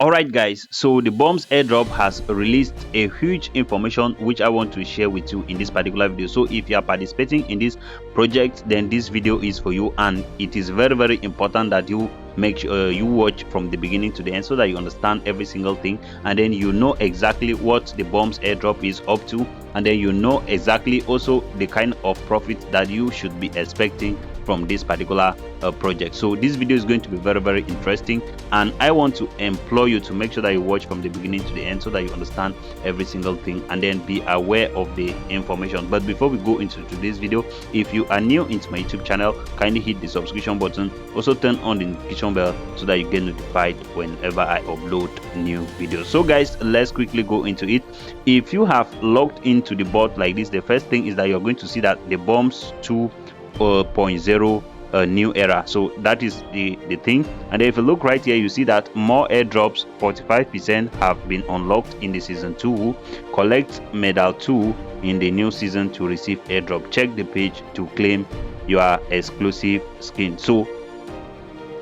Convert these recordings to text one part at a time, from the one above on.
Alright guys, so the Bums Airdrop has released a huge information which I want to share with you in this particular video. So if you are participating in this project, then this video is for you, and it is very important that you make sure you watch from the beginning to the end so that you understand every single thing, and then you know exactly what the Bums Airdrop is up to, and then you know exactly also the kind of profit that you should be expecting from this particular project. So this video is going to be very interesting, and I want to implore you to make sure that you watch from the beginning to the end so that you understand every single thing and then be aware of the information. But before we go into today's video, if you are new into my YouTube channel, kindly hit the subscription button, also turn on the notification bell so that you get notified whenever I upload new videos. So guys, let's quickly go into it. If you have logged into the bot like this, the first thing is that you're going to see that the Bums 2.0 new era. So that is the thing. And if you look right here, you see that more airdrops, 45% have been unlocked in the season 2. Collect medal 2 in the new season to receive airdrop. Check the page to claim your exclusive skin. So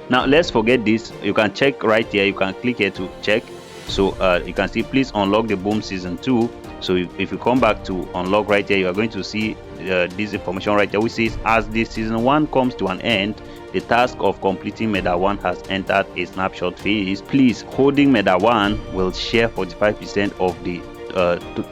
now let's forget this. You can check right here, you can click here to check. So you can see please unlock the Boom season 2. So if you come back to unlock right here, you are going to see this information right here, which says as the season 1 comes to an end, the task of completing medal 1 has entered a snapshot phase. Please, holding medal 1 will share 45% of the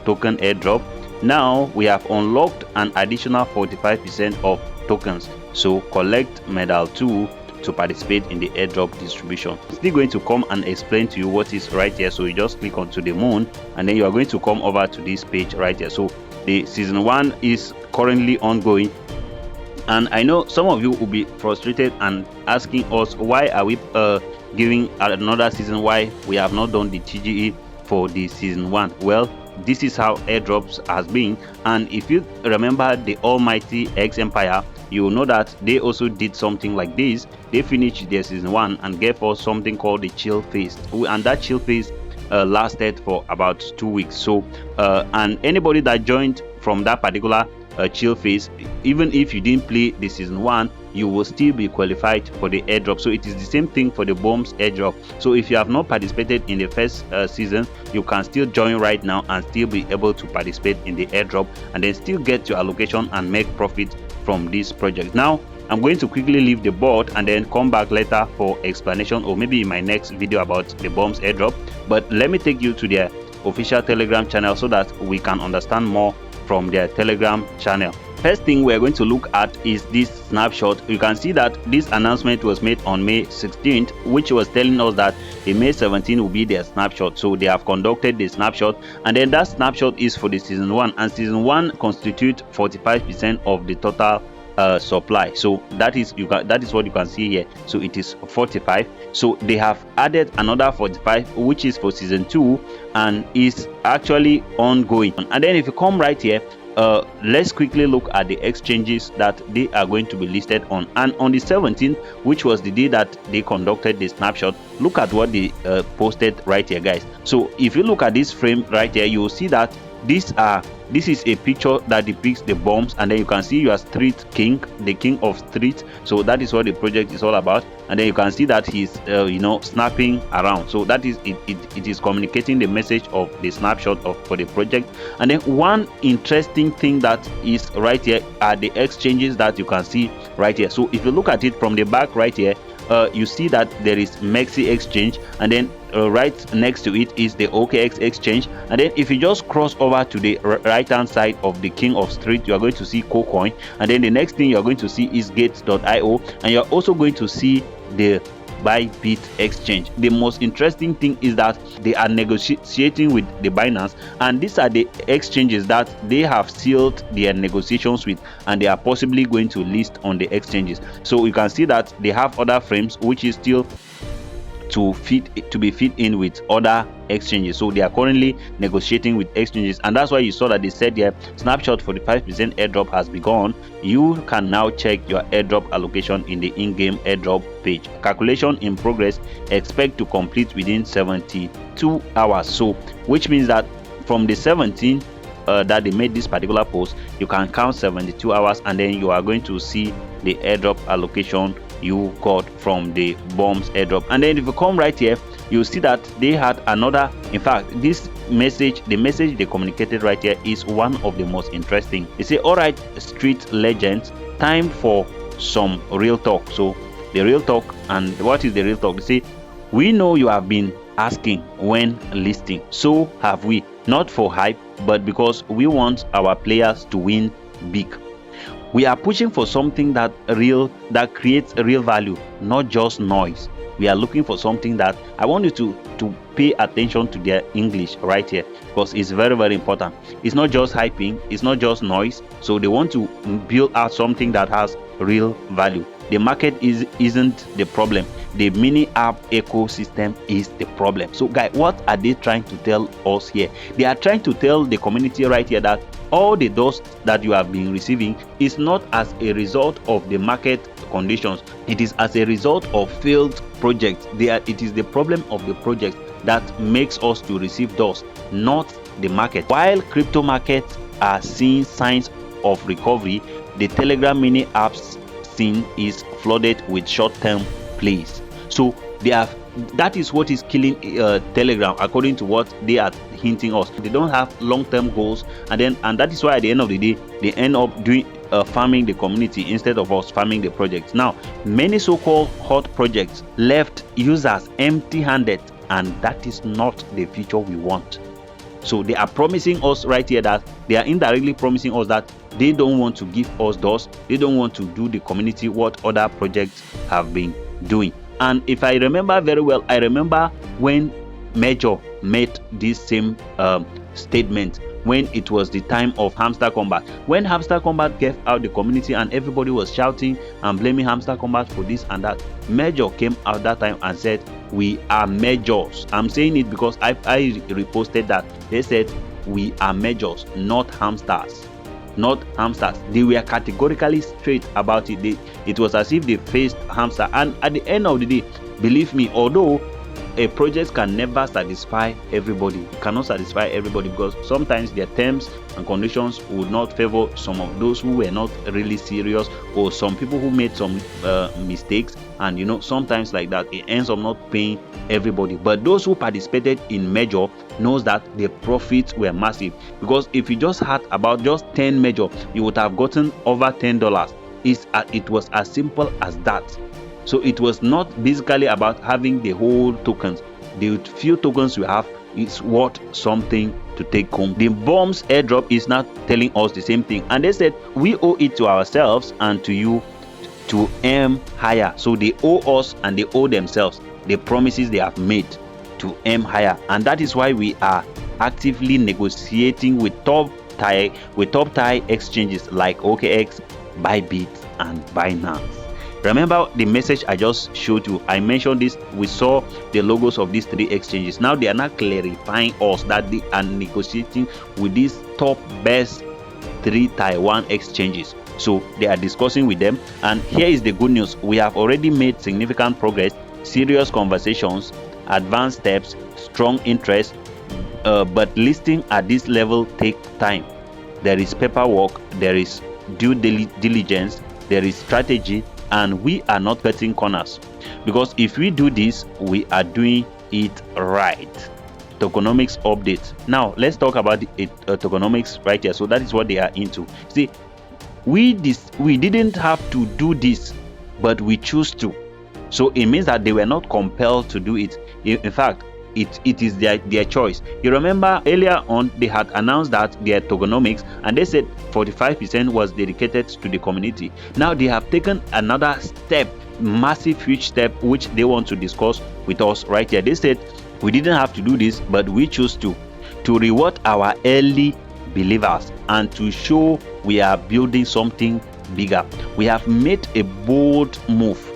token airdrop. Now we have unlocked an additional 45% of tokens, so collect medal 2 to participate in the airdrop distribution. I'm still going to come and explain to you what is right here. So you just click onto the moon, and then you are going to come over to this page right here. So the season 1 is currently ongoing, and I know some of you will be frustrated and asking us, why are we giving another season, why we have not done the TGE for the season 1? Well, this is how airdrops has been, and if you remember the almighty X Empire, you will know that they also did something like this. They finished their season 1 and gave us something called the chill phase, and that chill phase lasted for about 2 weeks. So and anybody that joined from that particular chill phase, even if you didn't play the season 1, you will still be qualified for the airdrop. So it is the same thing for the Bums airdrop. So if you have not participated in the first season, you can still join right now and still be able to participate in the airdrop, and then still get your allocation and make profit from this project. Now I'm going to quickly leave the board and then come back later for explanation, or maybe in my next video about the Bums airdrop. But let me take you to their official Telegram channel so that we can understand more from their Telegram channel. First thing we're going to look at is this snapshot. You can see that this announcement was made on May 16th, which was telling us that the May 17th will be their snapshot. So they have conducted the snapshot, and then that snapshot is for the season 1, and season 1 constitutes 45% of the total supply. So that is what you can see here. So it is 45. So they have added another 45, which is for season 2 and is actually ongoing. And then if you come right here, let's quickly look at the exchanges that they are going to be listed on. And on the 17th, which was the day that they conducted the snapshot, look at what they posted right here, guys. So if you look at this frame right here, you will see that this is a picture that depicts the Bums, and then you can see your street king, the king of streets. So that is what the project is all about. And then you can see that he's snapping around. So that is it is communicating the message of the snapshot for the project. And then one interesting thing that is right here are the exchanges that you can see right here. So if you look at it from the back right here, you see that there is Mexi exchange, and then right next to it is the OKX exchange. And then if you just cross over to the right hand side of the king of street, you are going to see KuCoin, and then the next thing you are going to see is gates.io, and you're also going to see the Bybit exchange. The most interesting thing is that they are negotiating with the Binance, and these are the exchanges that they have sealed their negotiations with, and they are possibly going to list on the exchanges. So you can see that they have other frames which is still to be fit in with other exchanges. So they are currently negotiating with exchanges, and that's why you saw that they said here snapshot 45% airdrop has begun. You can now check your airdrop allocation in the in-game airdrop page. Calculation in progress, expect to complete within 72 hours. So which means that from the 17th that they made this particular post, you can count 72 hours, and then you are going to see the airdrop allocation you got from the Bums airdrop. And then if you come right here, you see that they had another. In fact, this message, the message they communicated right here, is one of the most interesting. They say, all right, street legends, time for some real talk. So the real talk. And what is the real talk? They say, we know you have been asking when listing, so have we, not for hype, but because we want our players to win big. We are pushing for something that creates real value, not just noise. We are looking for something that, I want you to pay attention to their English right here, because it's very, very important. It's not just hyping, it's not just noise. So they want to build out something that has real value. The market isn't the problem. The mini app ecosystem is the problem. So guys, what are they trying to tell us here? They are trying to tell the community right here that all the dust that you have been receiving is not as a result of the market conditions. It is as a result of failed projects. It is the problem of the project that makes us to receive dust, not the market. While crypto markets are seeing signs of recovery, the Telegram mini apps scene is flooded with short-term plays. So that is what is killing Telegram, according to what they are hinting us. They don't have long-term goals, and that is why at the end of the day they end up doing farming the community instead of us farming the projects. Now, many so-called hot projects left users empty-handed, and that is not the future we want. So they are promising us right here that they are indirectly promising us that they don't want to give us dust. They don't want to do the community what other projects have been doing. And if I remember very well, I remember when Major made this same statement when it was the time of Hamster Combat. When Hamster Combat gave out the community and everybody was shouting and blaming Hamster Combat for this and that, Major came out that time and said, we are majors. I'm saying it because I reposted that. They said, we are majors, not hamsters. Not hamsters. They were categorically straight about it. It was as if they faced hamster. And at the end of the day, believe me, although a project can never satisfy everybody, it cannot satisfy everybody, because sometimes their terms and conditions would not favor some of those who were not really serious, or some people who made some mistakes, and sometimes like that it ends up not paying everybody. But those who participated in Major knows that the profits were massive, because if you just had about just 10 Major, you would have gotten over $10. It was as simple as that. So it was not basically about having the whole tokens. The few tokens you have is worth something to take home. The Bums Airdrop is not telling us the same thing, and they said we owe it to ourselves and to you to aim higher. So they owe us and they owe themselves the promises they have made to aim higher, and that is why we are actively negotiating with top tier exchanges like OKX, Bybit, and Binance. Remember the message I just showed you? I mentioned this. We saw the logos of these 3 exchanges. Now they are not clarifying us that they are negotiating with these top best 3 Taiwan exchanges. So they are discussing with them, and here is the good news. We have already made significant progress, serious conversations, advanced steps, strong interest, but listing at this level take time. There is paperwork, there is due diligence, there is strategy, and we are not cutting corners, because if we do this, we are doing it right. Tokenomics update. Now let's talk about the tokenomics right here. So that is what they are into. See, we didn't have to do this, but we choose to. So it means that they were not compelled to do it. In fact, it is their choice. You remember earlier on they had announced that their tokenomics, and they said 45% was dedicated to the community. Now they have taken another step, massive huge step, which they want to discuss with us right here. They said we didn't have to do this, but we choose to reward our early believers and to show we are building something bigger. We have made a bold move.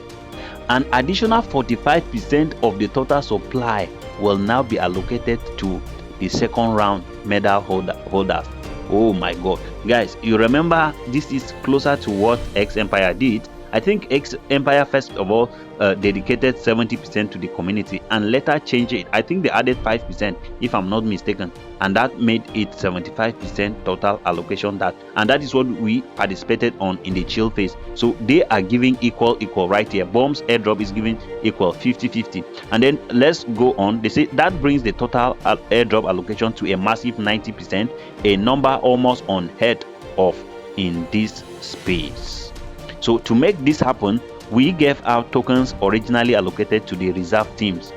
An additional 45% of the total supply will now be allocated to the second round medal holders. Oh my god, guys, you remember this is closer to what X Empire did, I think X Empire first of all dedicated 70% to the community and later changed it. I think they added 5% if I'm not mistaken, and that made it 75% total allocation. And that is what we participated on in the chill phase. So they are giving equal right here. Bums Airdrop is giving equal 50-50. And then let's go on. They say that brings the total airdrop allocation to a massive 90%, a number almost unheard of in this space. So to make this happen, we gave out tokens originally allocated to the reserve teams.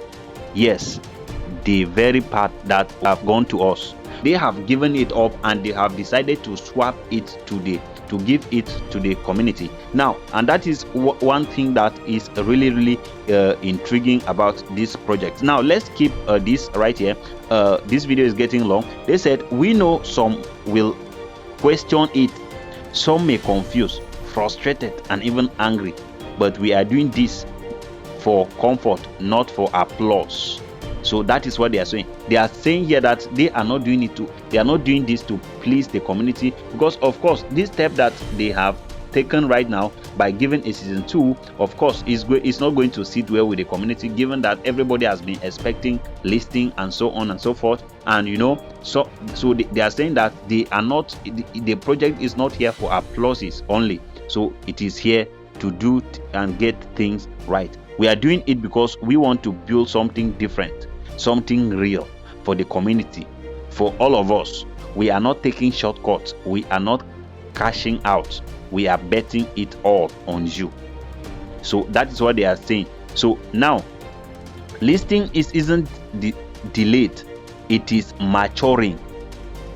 Yes, the very part that have gone to us. They have given it up and they have decided to swap it to give it to the community now. And that is one thing that is really intriguing about this project. Now let's keep this right here. This video is getting long. They said we know some will question it, some may confuse, frustrated, and even angry, but we are doing this for comfort, not for applause. So that is what they are saying. They are saying here that they are not doing this to please the community, because of course this step that they have taken right now by giving a season 2, of course is not going to sit well with the community, given that everybody has been expecting listing and so on and so forth. And you know, so they are saying that they are not, the project is not here for applauses only. So it is here to do and get things right. We are doing it because we want to build something different, something real for the community, for all of us. We are not taking shortcuts. We are not cashing out. We are betting it all on you. So that is what they are saying. So now, listing isn't delayed, it is maturing.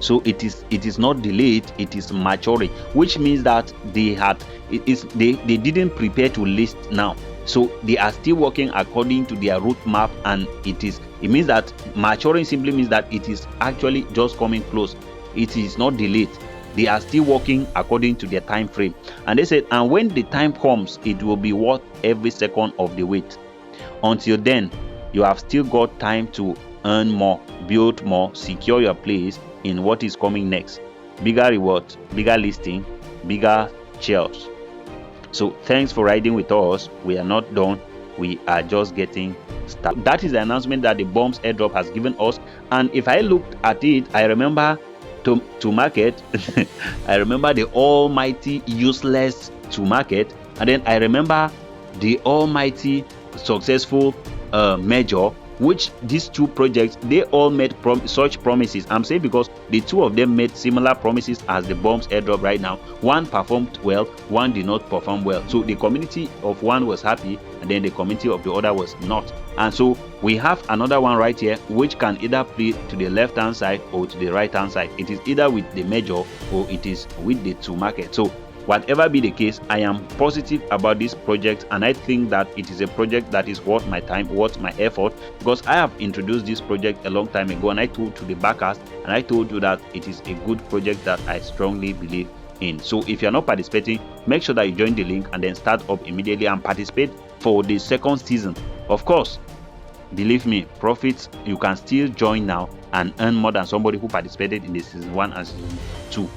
So it is not delayed, it is maturing, which means that they didn't prepare to list now. So they are still working according to their roadmap, and it means that maturing simply means that it is actually just coming close. It is not delayed. They are still working according to their time frame. And they said, and when the time comes, it will be worth every second of the wait. Until then, you have still got time to earn more, build more, secure your place in what is coming next. Bigger rewards, bigger listing, bigger cheers. So thanks for riding with us. We are not done. We are just getting started. That is the announcement that the Bums Airdrop has given us. And if I looked at it, I remember to market. I remember the almighty useless to market, and then I remember the almighty successful major, which these two projects, they all made such promises. I'm saying because the two of them made similar promises as the Bums Airdrop right now. One performed well, one did not perform well. So the community of one was happy, and then the community of the other was not. And so we have another one right here, which can either play to the left hand side or to the right hand side. It is either with the major or it is with the two market. So whatever be the case, I am positive about this project, and I think that it is a project that is worth my time, worth my effort, because I have introduced this project a long time ago, and I told to the backers, and I told you that it is a good project that I strongly believe in. So if you are not participating, make sure that you join the link and then start up immediately and participate for the second season. Of course, believe me, profits, you can still join now and earn more than somebody who participated in the season 1 and season 2.